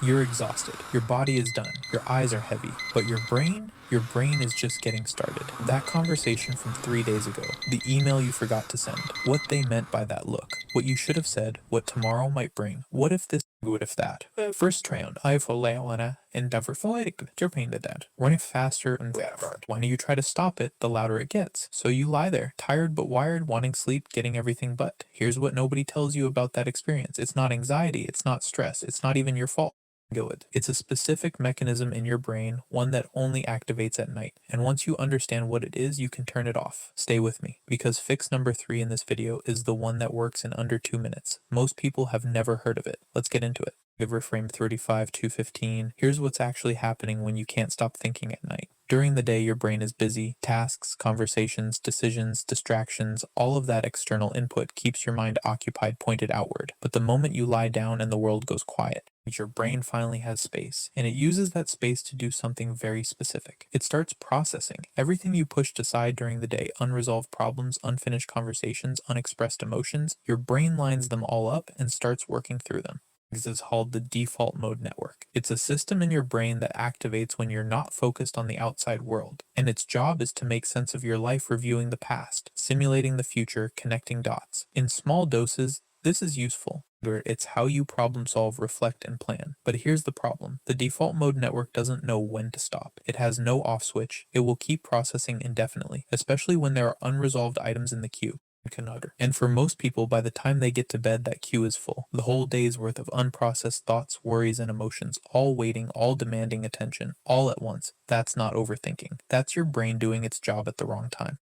You're exhausted. Your body is done. Your eyes are heavy. But your brain is just getting started. That conversation from 3 days ago, the email you forgot to send, what they meant by that look, what you should have said, what tomorrow might bring, what if this, what if that. First round, I follow endeavor Japan did that. Running faster and whatever. When you try to stop it, the louder it gets. So you lie there, tired but wired, wanting sleep, getting everything but. Here's what nobody tells you about that experience. It's not anxiety, it's not stress, it's not even your fault. Good. It's a specific mechanism in your brain, one that only activates at night. And once you understand what it is, you can turn it off. Stay with me, because fix number 3 in this video is the one that works in under 2 minutes. Most people have never heard of it. Let's get into it. Frame 35 to 15. Here's what's actually happening when you can't stop thinking at night. During the day, your brain is busy. Tasks, conversations, decisions, distractions, all of that external input keeps your mind occupied, pointed outward. But the moment you lie down and the world goes quiet, your brain finally has space, and it uses that space to do something very specific. It starts processing everything you pushed aside during the day, unresolved problems, unfinished conversations, unexpressed emotions. Your brain lines them all up and starts working through them. This is called the default mode network. It's a system in your brain that activates when you're not focused on the outside world, and its job is to make sense of your life, reviewing the past, simulating the future, connecting dots. In small doses, this is useful. It's how you problem solve, reflect, and plan. But here's the problem. The default mode network doesn't know when to stop. It has no off switch. It will keep processing indefinitely, especially when there are unresolved items in the queue. And for most people, by the time they get to bed, that queue is full. The whole day's worth of unprocessed thoughts, worries, and emotions, all waiting, all demanding attention, all at once. That's not overthinking. That's your brain doing its job at the wrong time.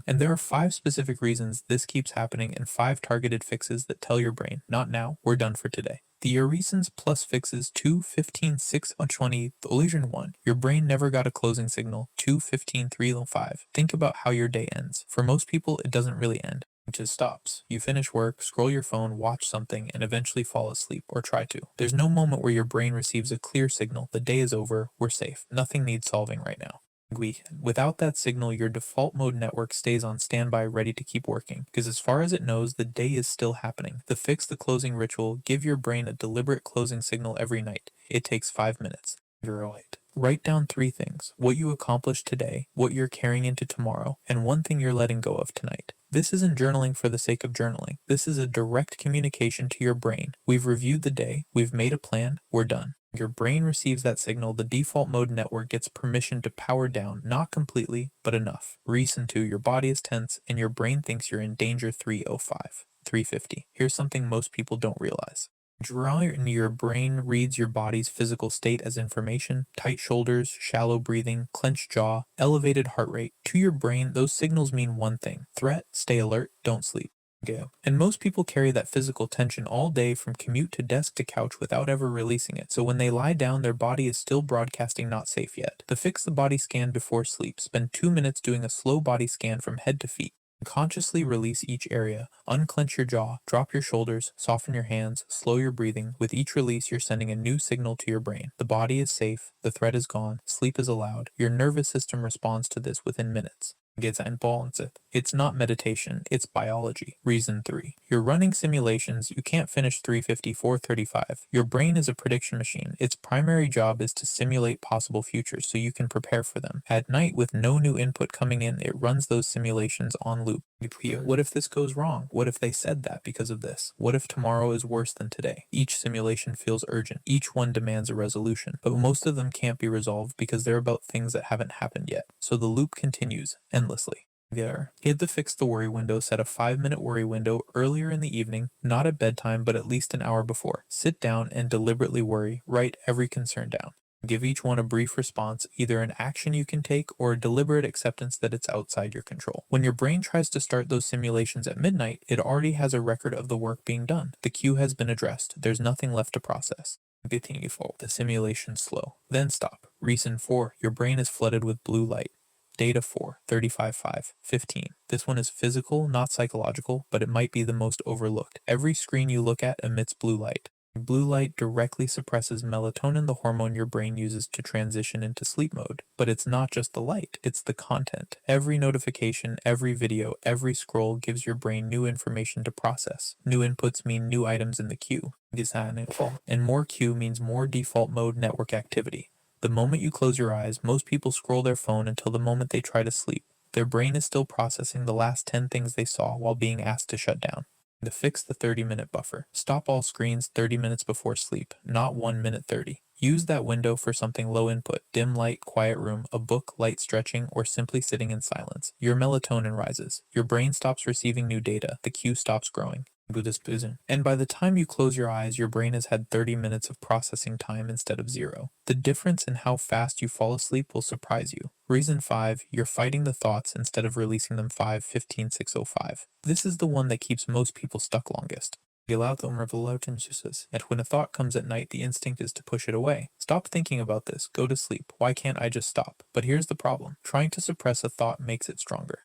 And there are 5 specific reasons this keeps happening and 5 targeted fixes that tell your brain, not now, we're done for today. The reasons plus fixes 2, 15, 6, 20, the illusion 1. Your brain never got a closing signal. 2, 15, 3, 5. Think about how your day ends. For most people, it doesn't really end. It just stops. You finish work, scroll your phone, watch something, and eventually fall asleep, or try to. There's no moment where your brain receives a clear signal. The day is over, we're safe. Nothing needs solving right now. Without that signal, your default mode network stays on standby, ready to keep working, because as far as it knows, the day is still happening. The fix the closing ritual, give your brain a deliberate closing signal every night. It takes 5 minutes. Write down 3 things: what you accomplished today, what you're carrying into tomorrow, and one thing you're letting go of tonight. This isn't journaling for the sake of journaling. This is a direct communication to your brain. We've reviewed the day, we've made a plan, we're done. Your brain receives that signal, the default mode network gets permission to power down, not completely, but enough. Reason 2, your body is tense, and your brain thinks you're in danger. 305. 350. Here's something most people don't realize. Your brain reads your body's physical state as information: tight shoulders, shallow breathing, clenched jaw, elevated heart rate. To your brain, those signals mean one thing: threat, stay alert, don't sleep. And most people carry that physical tension all day, from commute to desk to couch, without ever releasing it. So when they lie down, their body is still broadcasting not safe yet. To fix the body scan before sleep, spend 2 minutes doing a slow body scan from head to feet. Consciously release each area. Unclench your jaw, drop your shoulders, soften your hands, slow your breathing. With each release, you're sending a new signal to your brain. The body is safe, the threat is gone, sleep is allowed. Your nervous system responds to this within minutes. It's not meditation, it's biology. Reason 3. You're running simulations, you can't finish 350, 435. Your brain is a prediction machine. Its primary job is to simulate possible futures so you can prepare for them. At night, with no new input coming in, it runs those simulations on loop. What if this goes wrong? What if they said that because of this? What if tomorrow is worse than today? Each simulation feels urgent. Each one demands a resolution. But most of them can't be resolved because they're about things that haven't happened yet. So the loop continues endlessly. Hit the fix the worry window. Set a 5-minute worry window earlier in the evening, not at bedtime, but at least an hour before. Sit down and deliberately worry. Write every concern down. Give each one a brief response, either an action you can take or a deliberate acceptance that it's outside your control. When your brain tries to start those simulations at midnight, it already has a record of the work being done. The queue has been addressed. There's nothing left to process. Continue forward. The simulation slow. Then stop. Reason 4. Your brain is flooded with blue light. Data 4, 35.5, 15. This one is physical, not psychological, but it might be the most overlooked. Every screen you look at emits blue light. Blue light directly suppresses melatonin, the hormone your brain uses to transition into sleep mode. But it's not just the light, it's the content. Every notification, every video, every scroll gives your brain new information to process. New inputs mean new items in the queue. And more queue means more default mode network activity. The moment you close your eyes, most people scroll their phone until the moment they try to sleep. Their brain is still processing the last 10 things they saw while being asked to shut down. To fix the 30-minute buffer, stop all screens 30 minutes before sleep, not 1 minute 30. Use that window for something low input, dim light, quiet room, a book, light stretching, or simply sitting in silence. Your melatonin rises. Your brain stops receiving new data. The queue stops growing. And by the time you close your eyes, your brain has had 30 minutes of processing time instead of 0. The difference in how fast you fall asleep will surprise you. Reason 5, you're fighting the thoughts instead of releasing them. 5:15:605. This is the one that keeps most people stuck longest. And when a thought comes at night, the instinct is to push it away. Stop thinking about this. Go to sleep. Why can't I just stop? But here's the problem. Trying to suppress a thought makes it stronger.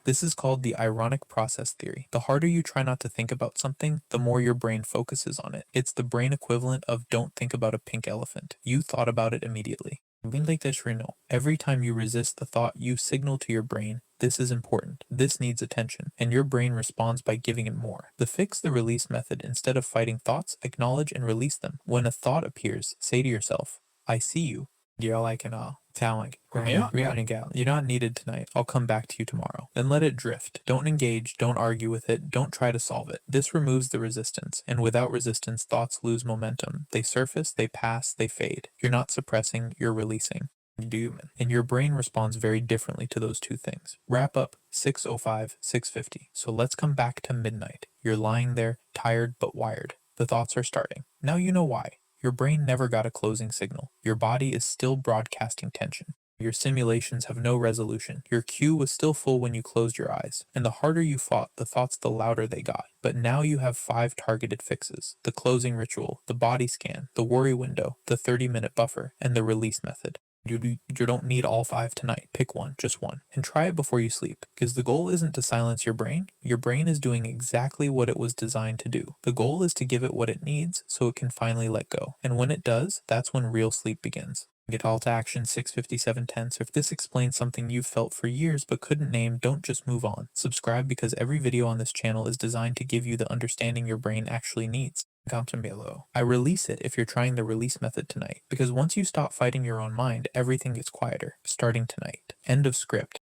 This is called the ironic process theory. The harder you try not to think about something, the more your brain focuses on it. It's the brain equivalent of don't think about a pink elephant. You thought about it immediately. Every time you resist the thought, you signal to your brain, this is important, this needs attention, and your brain responds by giving it more. The fix the release method. Instead of fighting thoughts, acknowledge and release them. When a thought appears, say to yourself, I see you. You're not needed tonight. I'll come back to you tomorrow. Then let it drift. Don't engage, don't argue with it, don't try to solve it. This removes the resistance, and without resistance, thoughts lose momentum. They surface, they pass, they fade. You're not suppressing, you're releasing. And your brain responds very differently to those two things. Wrap up 6:05, 6:50. So let's come back to midnight. You're lying there, tired but wired. The thoughts are starting. Now you know why. Your brain never got a closing signal. Your body is still broadcasting tension. Your simulations have no resolution. Your queue was still full when you closed your eyes. And the harder you fought, the thoughts the louder they got. But now you have 5 targeted fixes. The closing ritual, the body scan, the worry window, the 30-minute buffer, and the release method. You don't need all 5 tonight. Pick one, just one, and try it before you sleep. Because the goal isn't to silence your brain. Your brain is doing exactly what it was designed to do. The goal is to give it what it needs so it can finally let go. And when it does, that's when real sleep begins. Get all to action 6:57:10. So if this explains something you've felt for years but couldn't name, don't just move on. Subscribe because every video on this channel is designed to give you the understanding your brain actually needs. Below. I release it if you're trying the release method tonight, because once you stop fighting your own mind, everything gets quieter, starting tonight. End of script.